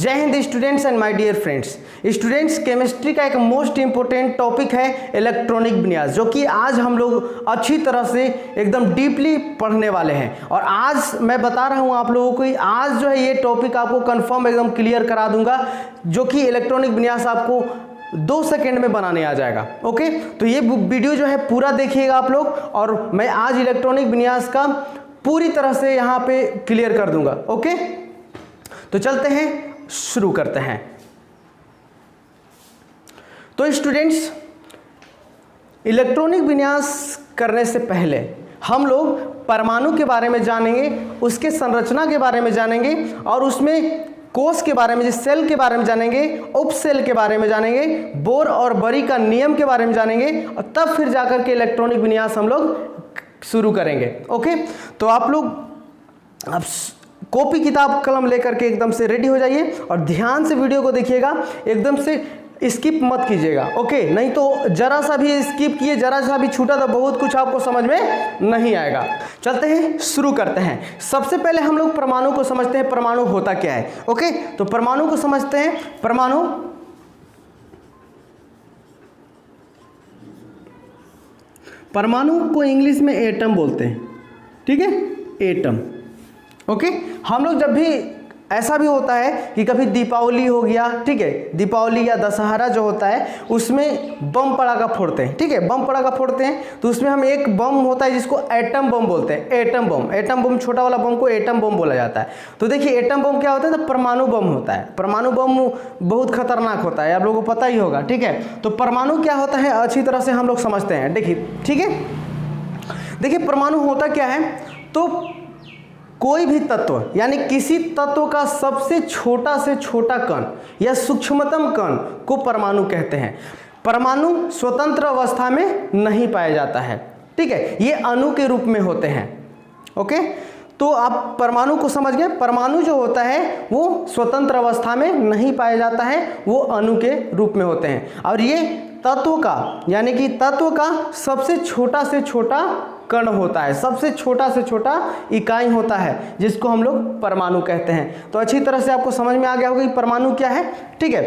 जय हिंद students and my dear friends. Students, chemistry का एक मोस्ट इंपोर्टेंट टॉपिक है इलेक्ट्रॉनिक विन्यास, जो कि आज हम लोग अच्छी तरह से एकदम डीपली पढ़ने वाले हैं। और आज मैं बता रहा हूं आप लोगों को, आज जो है ये टॉपिक आपको कंफर्म एकदम क्लियर करा दूंगा, जो कि इलेक्ट्रॉनिक विन्यास आपको 2 सेकेंड में बनाने आ जाएगा। ओके, तो ये वीडियो जो है पूरा देखिएगा आप लोग, और मैं आज इलेक्ट्रॉनिक विन्यास का पूरी तरह से यहाँ पे क्लियर कर दूंगा। ओके, तो चलते हैं, शुरू करते हैं। तो स्टूडेंट्स, इलेक्ट्रॉनिक विन्यास करने से पहले हम लोग परमाणु के बारे में जानेंगे, उसके संरचना के बारे में जानेंगे, और उसमें कोश के बारे में, सेल के बारे में जानेंगे, उपसेल के बारे में जानेंगे, बोर और बरी का नियम के बारे में जानेंगे, और तब फिर जाकर के इलेक्ट्रॉनिक विन्यास हम लोग शुरू करेंगे। ओके, तो आप लोग अब कॉपी किताब कलम लेकर के एकदम से रेडी हो जाइए और ध्यान से वीडियो को देखिएगा, एकदम से स्किप मत कीजिएगा। ओके, नहीं तो जरा सा भी स्किप किए, जरा सा भी छूटा तो बहुत कुछ आपको समझ में नहीं आएगा। चलते हैं, शुरू करते हैं। सबसे पहले हम लोग परमाणु को समझते हैं, परमाणु होता क्या है। ओके, तो परमाणु को समझते हैं। परमाणु को इंग्लिश में एटम बोलते हैं, ठीक है, एटम। ओके, हम लोग जब भी ऐसा भी होता है कि कभी दीपावली हो गया, ठीक है, दीपावली या दशहरा जो होता है उसमें बम पड़ाका फोड़ते हैं, ठीक है, बम पड़ाका फोड़ते हैं, तो उसमें हम एक बम होता है जिसको एटम बम बोलते हैं। एटम बम छोटा वाला बम को एटम बम बोला जाता है। तो देखिए, एटम बम क्या होता है, तो परमाणु बम होता है। परमाणु बम बहुत खतरनाक होता है, आप लोगों को पता ही होगा, ठीक है। तो परमाणु क्या होता है अच्छी तरह से हम लोग समझते हैं। देखिए, ठीक है, देखिए परमाणु होता क्या है, तो कोई भी तत्व, यानी किसी तत्व का सबसे छोटा से छोटा कण या सूक्ष्मतम कण को परमाणु कहते हैं। परमाणु स्वतंत्र अवस्था में नहीं पाया जाता है, ठीक है, ये अणु के रूप में होते हैं। ओके, तो आप परमाणु को समझ गए। परमाणु जो होता है वो स्वतंत्र अवस्था में नहीं पाया जाता है, वो अणु के रूप में होते हैं। और ये तत्व का, यानी कि तत्व का सबसे छोटा से छोटा कण होता है, सबसे छोटा से छोटा इकाई होता है, जिसको हम लोग परमाणु कहते हैं। तो अच्छी तरह से आपको समझ में आ गया होगा कि परमाणु क्या है, ठीक है।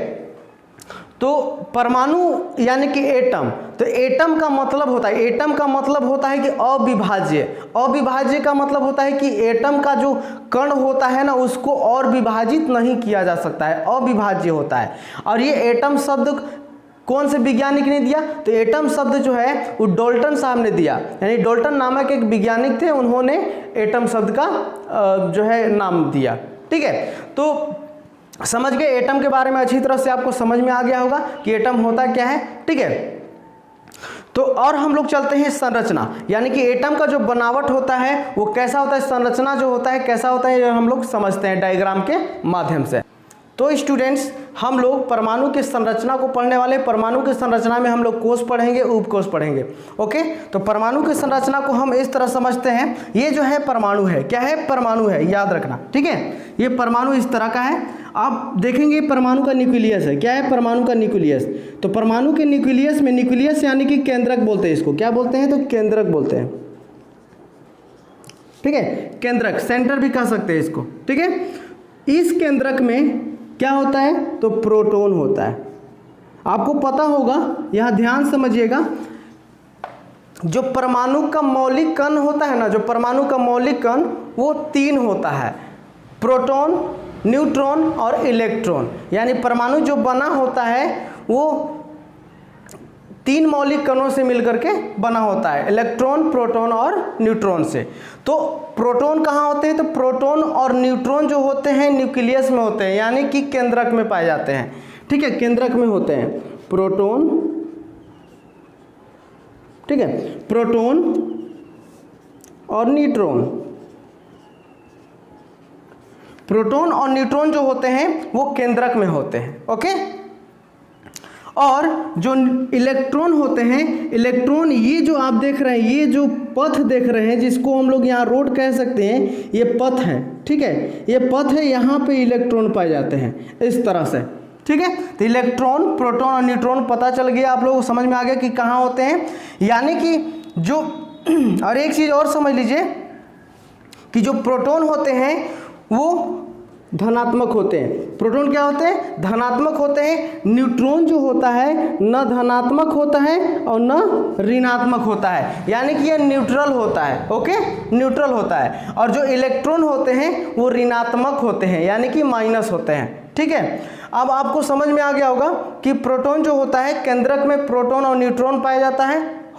तो परमाणु यानी कि एटम, तो एटम का मतलब होता है, एटम का मतलब होता है कि अविभाज्य। अविभाज्य का मतलब होता है कि एटम का जो कण होता है ना, उसको और विभाजित नहीं किया जा सकता है, अविभाज्य होता है। और ये एटम शब्द कौन से वैज्ञानिक ने दिया, तो एटम शब्द जो है वो डाल्टन साहब ने दिया, यानी डाल्टन नामक एक वैज्ञानिक थे, उन्होंने एटम शब्द का जो है नाम दिया, ठीक है। तो समझ गए एटम के बारे में, अच्छी तरह से आपको समझ में आ गया होगा कि एटम होता क्या है, ठीक है। तो और हम लोग चलते हैं संरचना, यानी कि एटम का जो बनावट होता है वो कैसा होता है, संरचना जो होता है कैसा होता है, ये हम लोग समझते हैं डायग्राम के माध्यम से। तो स्टूडेंट्स, हम लोग परमाणु की संरचना को पढ़ने वाले। परमाणु की संरचना में हम लोग कोश पढ़ेंगे, उपकोश पढ़ेंगे। ओके, तो परमाणु की संरचना को हम इस तरह समझते हैं, ये जो है परमाणु है, क्या है, परमाणु है, याद रखना, ठीक है। ये परमाणु इस तरह का है। आप देखेंगे परमाणु का न्यूक्लियस है, क्या है, परमाणु का न्यूक्लियस। तो परमाणु के न्यूक्लियस में, न्यूक्लियस यानी कि केंद्रक बोलते हैं इसको, क्या बोलते हैं, तो केंद्रक बोलते हैं, ठीक है, केंद्रक, सेंटर भी कह सकते हैं इसको, ठीक है। इस केंद्रक में क्या होता है, तो प्रोटॉन होता है। आपको पता होगा, यहां ध्यान समझिएगा, जो परमाणु का मौलिक कण होता है ना, जो परमाणु का मौलिक कण वो 3 होता है, प्रोटॉन, न्यूट्रॉन और इलेक्ट्रॉन। यानी परमाणु जो बना होता है वो 3 मौलिक कणों से मिलकर के बना होता है, इलेक्ट्रॉन, प्रोटॉन और न्यूट्रॉन से। तो प्रोटॉन कहाँ होते हैं, तो प्रोटॉन और न्यूट्रॉन जो होते हैं न्यूक्लियस में होते हैं, यानी कि केंद्रक में पाए जाते हैं, ठीक है, केंद्रक में होते हैं प्रोटॉन, ठीक है, प्रोटॉन और न्यूट्रॉन। प्रोटॉन और न्यूट्रॉन जो होते हैं वो केंद्रक में होते हैं। ओके, और जो इलेक्ट्रॉन होते हैं, इलेक्ट्रॉन ये जो आप देख रहे हैं, ये जो पथ देख रहे हैं, जिसको हम लोग यहाँ रोड कह सकते हैं, ये पथ है, ठीक है, ये पथ है, यहाँ पे इलेक्ट्रॉन पाए जाते हैं इस तरह से, ठीक है। तो इलेक्ट्रॉन, प्रोटॉन और न्यूट्रॉन पता चल गया, आप लोगों को समझ में आ गया कि कहाँ होते हैं। यानी कि जो और एक चीज़ और समझ लीजिए कि जो प्रोटॉन होते हैं वो धनात्मक होते हैं। प्रोटॉन क्या होते हैं? धनात्मक होते हैं। न्यूट्रॉन जो होता है न धनात्मक होता है और न ऋणात्मक होता है, यानी कि ये न्यूट्रल होता है। ओके, न्यूट्रल होता है। और जो इलेक्ट्रॉन होते हैं वो ऋणात्मक होते हैं, यानी कि माइनस होते हैं। ठीक है, अब आपको समझ में आ गया होगा कि प्रोटॉन जो होता है केंद्रक में प्रोटॉन और न्यूट्रॉन पाया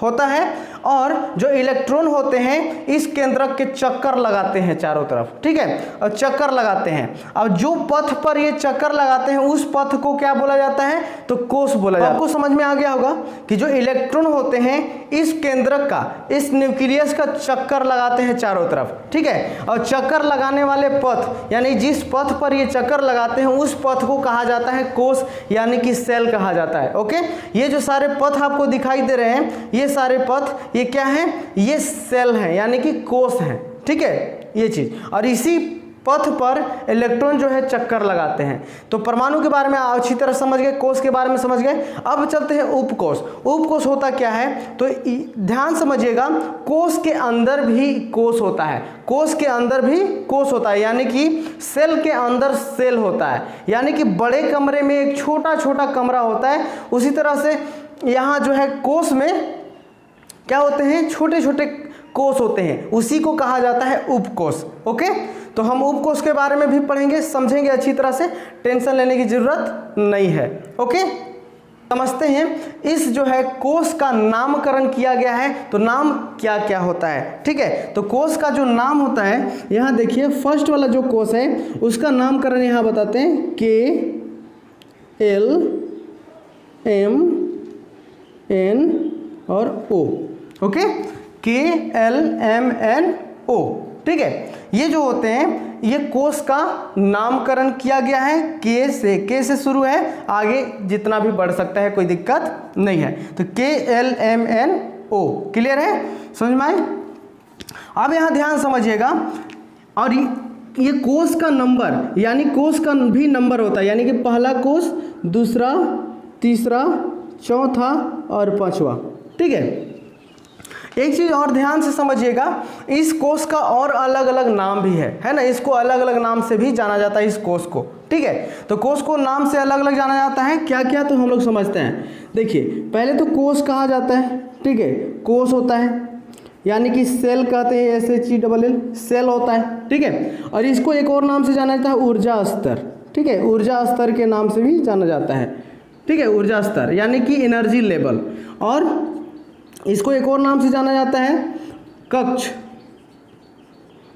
होता है और जो इलेक्ट्रॉन होते हैं इस केंद्रक के चक्कर लगाते हैं चारों तरफ। ठीक है, और चक्कर लगाते हैं। अब जो पथ पर ये चक्कर लगाते हैं उस पथ को क्या बोला जाता है? तो कोष बोला जाता है। आपको समझ में आ गया होगा कि जो इलेक्ट्रॉन होते हैं इस केंद्रक का, इस न्यूक्लियस का चक्कर लगाते हैं चारों तरफ। ठीक है, और चक्कर लगाने वाले पथ यानी जिस पथ पर ये चक्कर लगाते हैं उस पथ को कहा जाता है कोष, यानी कि सेल कहा जाता है। ओके, ये जो सारे पथ आपको दिखाई दे रहे हैं ये सारे पथ ये क्या है? ये सेल है, यानी कि कोष है। ठीक है, ये चीज, और इसी पथ पर इलेक्ट्रॉन जो है चक्कर लगाते हैं। तो परमाणु के बारे में अच्छी तरह समझ गए, कोष के बारे में समझ गए। अब चलते हैं उपकोष। उपकोष होता क्या है? तो ध्यान समझिएगा, कोष के अंदर भी कोष होता है। कोष के अंदर भी कोष होता है, यानी कि सेल के अंदर सेल होता है। यानी कि बड़े कमरे में एक छोटा छोटा कमरा होता है, उसी तरह से यहाँ जो है कोष में क्या होते हैं? छोटे छोटे कोष होते हैं, उसी को कहा जाता है उपकोष। ओके, तो हम उपकोष के बारे में भी पढ़ेंगे, समझेंगे अच्छी तरह से, टेंशन लेने की जरूरत नहीं है। ओके, समझते हैं इस जो है कोष का नामकरण किया गया है, तो नाम क्या क्या होता है। ठीक है, तो कोष का जो नाम होता है, यहाँ देखिए फर्स्ट वाला जो कोष है उसका नामकरण यहाँ बताते हैं KLMN और O। Okay, KLMNO। ठीक है, ये जो होते हैं ये कोष का नामकरण किया गया है के से शुरू है, आगे जितना भी बढ़ सकता है, कोई दिक्कत नहीं है। तो KLMNO क्लियर है, समझ में आए? अब यहाँ ध्यान समझिएगा, और ये कोष का नंबर यानी कोष का भी नंबर होता है, यानी कि पहला कोष, दूसरा, तीसरा, चौथा और पांचवा। ठीक है, एक चीज और ध्यान से समझिएगा, इस कोष का और अलग अलग नाम भी है ना, इसको अलग अलग नाम से भी जाना जाता है इस कोष को। ठीक है, तो कोष को नाम से अलग अलग जाना जाता है, क्या क्या, तो हम लोग समझते हैं। देखिए, पहले तो कोष कहा जाता है। ठीक है, कोष होता है, यानी कि सेल कहते हैं, SHELL, सेल होता है। ठीक है, और इसको एक और नाम से जाना जाता है ऊर्जा स्तर। ठीक है, ऊर्जा स्तर के नाम से भी जाना जाता है। ठीक है, ऊर्जा स्तर यानी कि एनर्जी लेवल। और इसको एक और नाम से जाना जाता है कक्ष।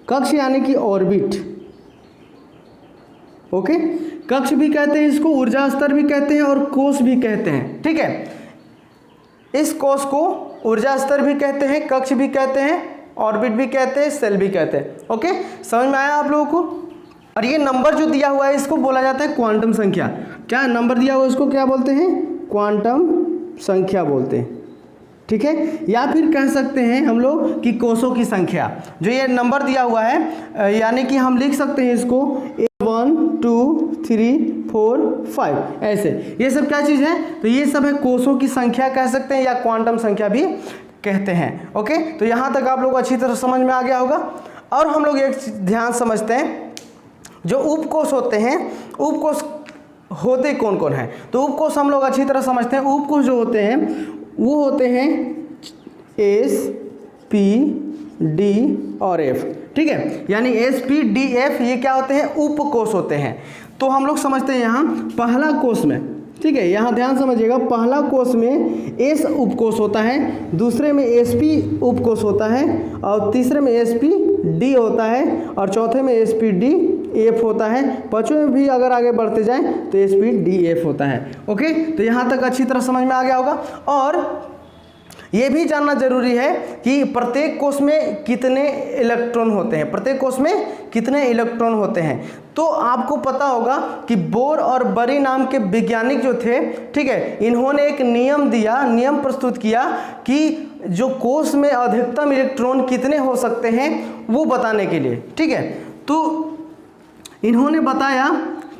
कक्ष यानी कि ऑर्बिट। ओके, कक्ष भी कहते हैं इसको, ऊर्जा स्तर भी कहते हैं और कोष भी कहते हैं। ठीक है, इस कोष को ऊर्जा स्तर भी कहते हैं, कक्ष भी कहते हैं, ऑर्बिट भी कहते हैं, सेल भी कहते हैं। ओके, समझ में आया आप लोगों को? और ये नंबर जो दिया हुआ है इसको बोला जाता है क्वांटम संख्या। क्या नंबर दिया हुआ है इसको क्या बोलते हैं? क्वांटम संख्या बोलते हैं। ठीक है, या फिर कह सकते हैं हम लोग कि कोषों की संख्या। जो ये नंबर दिया हुआ है, यानी कि हम लिख सकते हैं इसको 1 2 3 4 5 ऐसे। ये सब क्या चीज़ है? तो ये सब है कोषों की संख्या कह सकते हैं, या क्वांटम संख्या भी कहते हैं। ओके, तो यहाँ तक आप लोग अच्छी तरह समझ में आ गया होगा। और हम लोग एक ध्यान समझते हैं, जो उपकोष होते हैं, उपकोष होते कौन कौन है? तो उपकोष हम लोग अच्छी तरह समझते हैं। उपकोष जो होते हैं वो होते हैं S, P, D और F। ठीक है, यानी S, P, D, F ये क्या होते हैं? उपकोष होते हैं। तो हम लोग समझते हैं यहाँ पहला कोष में, ठीक है, यहाँ ध्यान समझिएगा, पहला कोष में S उपकोष होता है, दूसरे में SP उपकोष होता है, और तीसरे में SPD होता है, और चौथे में SPDF होता है, पांचवें में भी अगर आगे बढ़ते जाएं तो SPDF होता है। ओके, तो यहाँ तक अच्छी तरह समझ में आ गया होगा। और ये भी जानना जरूरी है कि प्रत्येक कोष में कितने इलेक्ट्रॉन होते हैं, प्रत्येक कोष में कितने इलेक्ट्रॉन होते हैं। तो आपको पता होगा कि बोर और बरी नाम के वैज्ञानिक जो थे, ठीक है, इन्होंने एक नियम प्रस्तुत किया कि जो कोष में अधिकतम इलेक्ट्रॉन कितने हो सकते हैं वो बताने के लिए। ठीक है, तो इन्होंने बताया,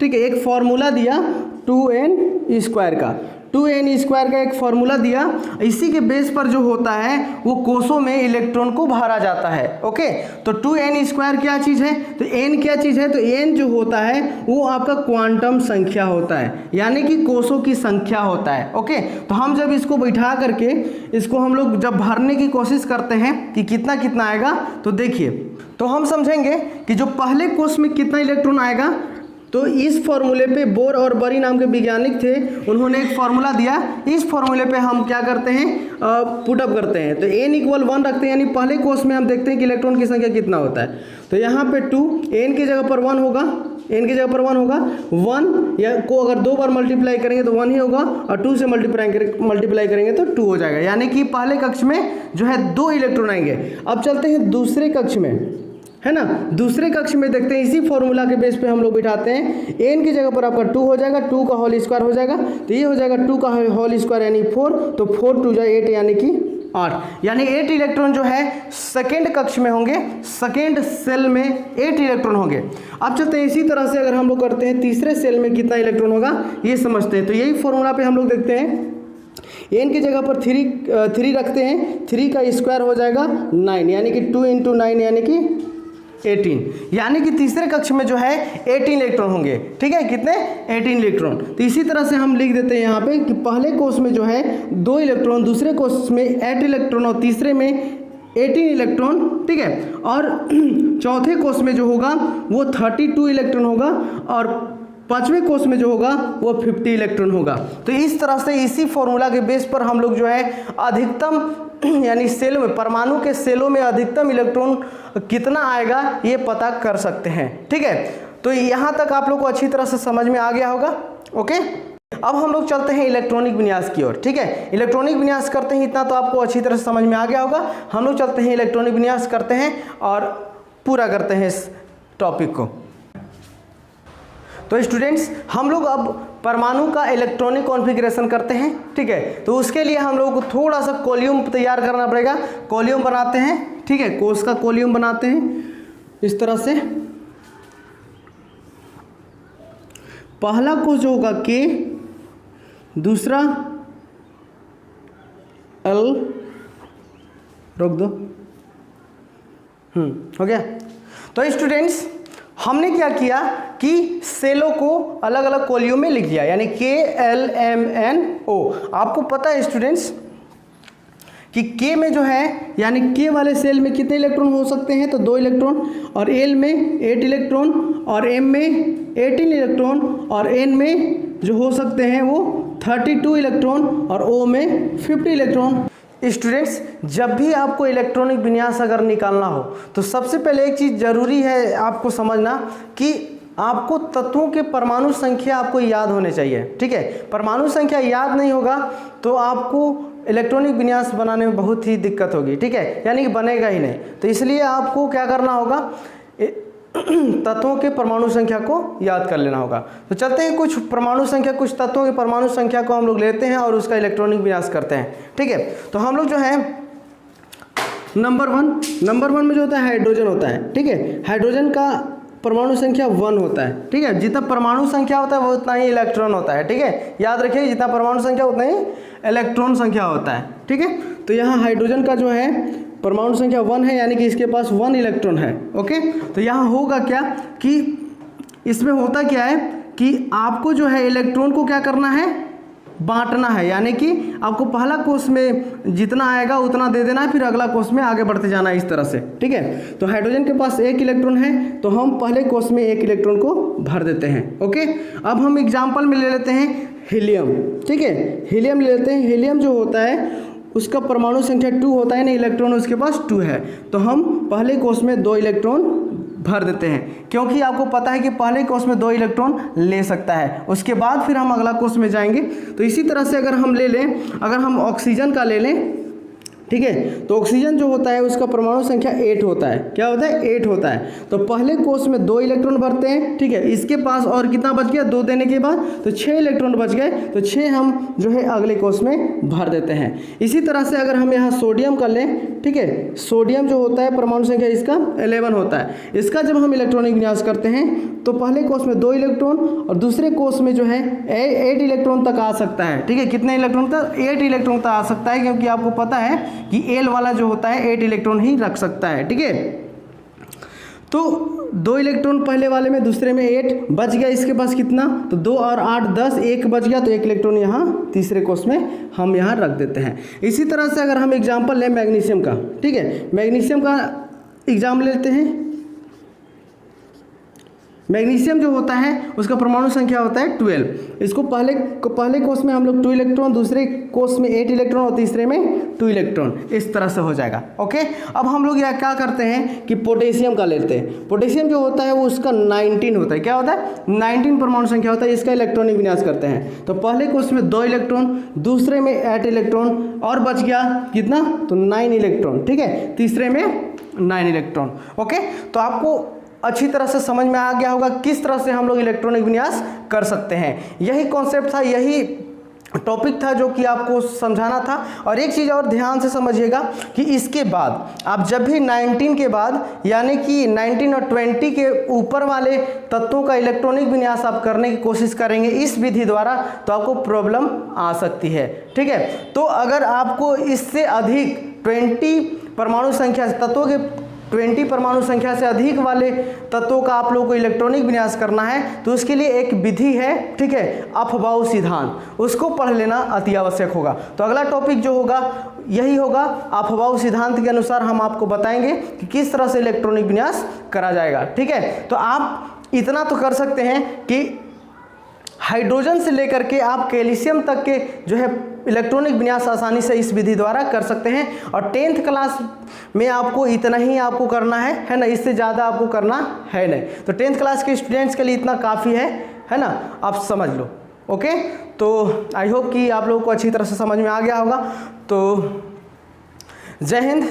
ठीक है, एक फॉर्मूला दिया 2n² का। 2n² का एक फॉर्मूला दिया, इसी के बेस पर जो होता है वो कोषों में इलेक्ट्रॉन को भरा जाता है। ओके, तो 2n² क्या चीज़ है, तो n क्या चीज़ है, तो n जो होता है वो आपका क्वांटम संख्या होता है, यानी कि कोषों की संख्या होता है। ओके, तो हम जब इसको बैठा करके इसको हम लोग जब भरने की कोशिश करते हैं कि कितना कितना आएगा, तो देखिए, तो हम समझेंगे कि जो पहले कोष में कितना इलेक्ट्रॉन आएगा, तो इस फॉर्मूले पे बोर और बरी नाम के वैज्ञानिक थे, उन्होंने एक फार्मूला दिया, इस फार्मूले पे हम क्या करते हैं, पुटअप करते हैं। तो n = 1 रखते हैं, यानी पहले कोष में हम देखते हैं कि इलेक्ट्रॉन की संख्या कितना होता है। तो यहाँ पे 2, n की जगह पर 1 होगा, n की जगह पर 1 होगा, 1 या को अगर 2 बार मल्टीप्लाई करेंगे तो 1 ही होगा, और 2 से मल्टीप्लाई करेंगे तो 2 हो जाएगा, यानी कि पहले कक्ष में जो है 2 इलेक्ट्रॉन आएंगे। अब चलते हैं दूसरे कक्ष में, है ना, दूसरे कक्ष में देखते हैं, इसी फॉर्मूला के बेस पे हम लोग बिठाते हैं, n की जगह पर आपका 2 हो जाएगा, 2 का होल स्क्वायर हो जाएगा, तो ये हो जाएगा 2 का होल स्क्वायर यानी 4, तो 4 2 8 यानी कि 8, यानी 8 इलेक्ट्रॉन जो है सेकेंड कक्ष में होंगे, सेकेंड सेल में 8 इलेक्ट्रॉन होंगे। अब चलते हैं इसी तरह से अगर हम लोग करते हैं तीसरे सेल में कितना इलेक्ट्रॉन होगा ये समझते हैं। तो यही फॉर्मूला पे हम लोग देखते हैं, n की जगह पर 3 रखते हैं, 3 का स्क्वायर हो जाएगा 9, यानी कि 2 × 9 यानी कि 18, यानी कि तीसरे कक्ष में जो है 18 इलेक्ट्रॉन होंगे। ठीक है, कितने, 18 इलेक्ट्रॉन। तो इसी तरह से हम लिख देते हैं यहाँ पे कि पहले कोष में जो है 2 इलेक्ट्रॉन, दूसरे कोष में 8 इलेक्ट्रॉन और तीसरे में 18 इलेक्ट्रॉन। ठीक है, और चौथे कोष में जो होगा वो 32 इलेक्ट्रॉन होगा, और पांचवें कोष में जो होगा वो 50 इलेक्ट्रॉन होगा। तो इस तरह से इसी फॉर्मूला के बेस पर हम लोग जो है अधिकतम यानी सेल में, परमाणु के सेलों में अधिकतम इलेक्ट्रॉन कितना आएगा ये पता कर सकते हैं। ठीक है, तो यहाँ तक आप लोग को अच्छी तरह से समझ में आ गया होगा। ओके, अब हम लोग चलते हैं इलेक्ट्रॉनिक विन्यास की ओर। ठीक है, इलेक्ट्रॉनिक विन्यास करते हैं, इतना तो आपको अच्छी तरह से समझ में आ गया होगा। हम लोग चलते हैं इलेक्ट्रॉनिक विन्यास करते हैं और पूरा करते हैं इस टॉपिक को। तो स्टूडेंट्स, हम लोग अब परमाणु का इलेक्ट्रॉनिक कॉन्फ़िगरेशन करते हैं। ठीक है, तो उसके लिए हम लोग को थोड़ा सा कॉलियम तैयार करना पड़ेगा। कॉलियम बनाते हैं, ठीक है, कोष का कॉलियम बनाते हैं इस तरह से। पहला कोष जो होगा K, दूसरा L, रोक दो, हो गया। तो स्टूडेंट्स, हमने क्या किया कि सेलों को अलग अलग कॉलियम में लिख दिया, यानी KLMNO। आपको पता है स्टूडेंट्स कि K में जो है, यानी K वाले सेल में कितने इलेक्ट्रॉन हो सकते हैं, तो 2 इलेक्ट्रॉन, और L में 8 इलेक्ट्रॉन, और M में 18 इलेक्ट्रॉन, और N में जो हो सकते हैं वो 32 इलेक्ट्रॉन, और O में 50 इलेक्ट्रॉन। स्टूडेंट्स, जब भी आपको इलेक्ट्रॉनिक विन्यास अगर निकालना हो तो सबसे पहले एक चीज़ ज़रूरी है आपको समझना कि आपको तत्वों के परमाणु संख्या आपको याद होने चाहिए। ठीक है, परमाणु संख्या याद नहीं होगा तो आपको इलेक्ट्रॉनिक विन्यास बनाने में बहुत ही दिक्कत होगी। ठीक है, यानी कि बनेगा ही नहीं। तो इसलिए आपको क्या करना होगा, तत्वों के परमाणु संख्या को याद कर लेना होगा। तो चलते हैं कुछ परमाणु संख्या, कुछ तत्वों के परमाणु संख्या को हम लोग लेते हैं और उसका इलेक्ट्रॉनिक विन्यास करते हैं। ठीक है, तो हम लोग जो है नंबर वन में जो होता है हाइड्रोजन होता है। ठीक है, हाइड्रोजन का परमाणु संख्या 1 होता है। ठीक है, जितना परमाणु संख्या होता है वो उतना ही इलेक्ट्रॉन होता है। ठीक है, याद रखिए, जितना परमाणु संख्या उतना ही इलेक्ट्रॉन संख्या होता है। ठीक है, तो यहाँ हाइड्रोजन का जो है परमाणु संख्या 1 है, यानी कि इसके पास 1 इलेक्ट्रॉन है। ओके, तो यहाँ होगा क्या कि इसमें होता क्या है कि आपको जो है इलेक्ट्रॉन को क्या करना है, बांटना है, यानी कि आपको पहला कोष में जितना आएगा उतना दे देना है, फिर अगला कोष में आगे बढ़ते जाना है इस तरह से। ठीक है, तो हाइड्रोजन के पास 1 इलेक्ट्रॉन है, तो हम पहले कोष में 1 इलेक्ट्रॉन को भर देते हैं। ओके, अब हम एग्जाम्पल में ले लेते हैं हीलियम। ठीक है, हीलियम ले लेते हैं। हीलियम जो होता है उसका परमाणु संख्या 2 होता है, ना इलेक्ट्रॉन उसके पास 2 है, तो हम पहले कोष में 2 इलेक्ट्रॉन भर देते हैं, क्योंकि आपको पता है कि पहले कोष में 2 इलेक्ट्रॉन ले सकता है, उसके बाद फिर हम अगला कोष में जाएंगे। तो इसी तरह से अगर हम ले लें, अगर हम ऑक्सीजन का ले लें ठीक है। तो ऑक्सीजन जो होता है उसका परमाणु संख्या 8 होता है। क्या होता है? 8 होता है। तो पहले कोष में 2 इलेक्ट्रॉन भरते हैं, ठीक है। इसके पास और कितना बच गया? 2 देने के बाद तो 6 इलेक्ट्रॉन बच गए, तो 6 हम जो है अगले कोष में भर देते हैं। इसी तरह से अगर हम यहाँ सोडियम कर लें, ठीक है, सोडियम जो होता है परमाणु संख्या इसका 11 होता है। इसका जब हम इलेक्ट्रॉनिक विन्यास करते हैं तो पहले कोष में 2 इलेक्ट्रॉन और दूसरे कोष में जो है 8 इलेक्ट्रॉन तक आ सकता है, ठीक है। कितने इलेक्ट्रॉन तक? 8 इलेक्ट्रॉन तक आ सकता है, क्योंकि आपको पता है कि एल वाला जो होता है 8 इलेक्ट्रॉन ही रख सकता है, ठीक है। तो 2 इलेक्ट्रॉन पहले वाले में, दूसरे में 8 बच गया। इसके पास कितना? तो 2 और 8 10, 1 बच गया, तो 1 इलेक्ट्रॉन यहाँ तीसरे कोष में हम यहाँ रख देते हैं। इसी तरह से अगर हम एग्जाम्पल लें मैग्नीशियम का, ठीक है, मैग्नीशियम का एग्जाम्पल लेते हैं। मैग्नीशियम जो होता है उसका परमाणु संख्या होता है 12। इसको पहले कोष में हम लोग 2 इलेक्ट्रॉन, दूसरे कोष में 8 इलेक्ट्रॉन और तीसरे में 2 इलेक्ट्रॉन, इस तरह से हो जाएगा। ओके, अब हम लोग यहाँ क्या करते हैं कि पोटेशियम का लेते हैं। पोटेशियम जो होता है वो उसका 19 होता है। क्या होता है? 19 परमाणु संख्या होता है। इसका इलेक्ट्रॉनिक विन्यास करते हैं। तो पहले कोष में 2 इलेक्ट्रॉन, दूसरे में 8 इलेक्ट्रॉन और बच गया कितना? तो 9 इलेक्ट्रॉन, ठीक है, तीसरे में 9 इलेक्ट्रॉन। ओके, तो आपको अच्छी तरह से समझ में आ गया होगा किस तरह से हम लोग इलेक्ट्रॉनिक विन्यास कर सकते हैं। यही कॉन्सेप्ट था, यही टॉपिक था जो कि आपको समझाना था। और एक चीज़ और ध्यान से समझिएगा कि इसके बाद आप जब भी 19 के बाद, यानी कि 19 और 20 के ऊपर वाले तत्वों का इलेक्ट्रॉनिक विन्यास आप करने की कोशिश करेंगे इस विधि द्वारा, तो आपको प्रॉब्लम आ सकती है, ठीक है। तो अगर आपको इससे अधिक 20 परमाणु संख्या तत्वों के 20 परमाणु संख्या से अधिक वाले तत्वों का आप लोगों को इलेक्ट्रॉनिक विन्यास करना है, तो उसके लिए एक विधि है, ठीक है, अफबाऊ सिद्धांत। उसको पढ़ लेना अति आवश्यक होगा। तो अगला टॉपिक जो होगा यही होगा, अफबाऊ सिद्धांत के अनुसार हम आपको बताएंगे कि किस तरह से इलेक्ट्रॉनिक विन्यास करा जाएगा, ठीक है। तो आप इतना तो कर सकते हैं कि हाइड्रोजन से लेकर के आप कैल्शियम तक के जो है इलेक्ट्रॉनिक विन्यास आसानी से इस विधि द्वारा कर सकते हैं। और 10th क्लास में आपको इतना ही आपको करना है ना, इससे ज़्यादा आपको करना है नहीं। तो 10th क्लास के स्टूडेंट्स के लिए इतना काफ़ी है ना, आप समझ लो। ओके, तो आई होप कि आप लोगों को अच्छी तरह से समझ में आ गया होगा। तो जय हिंद।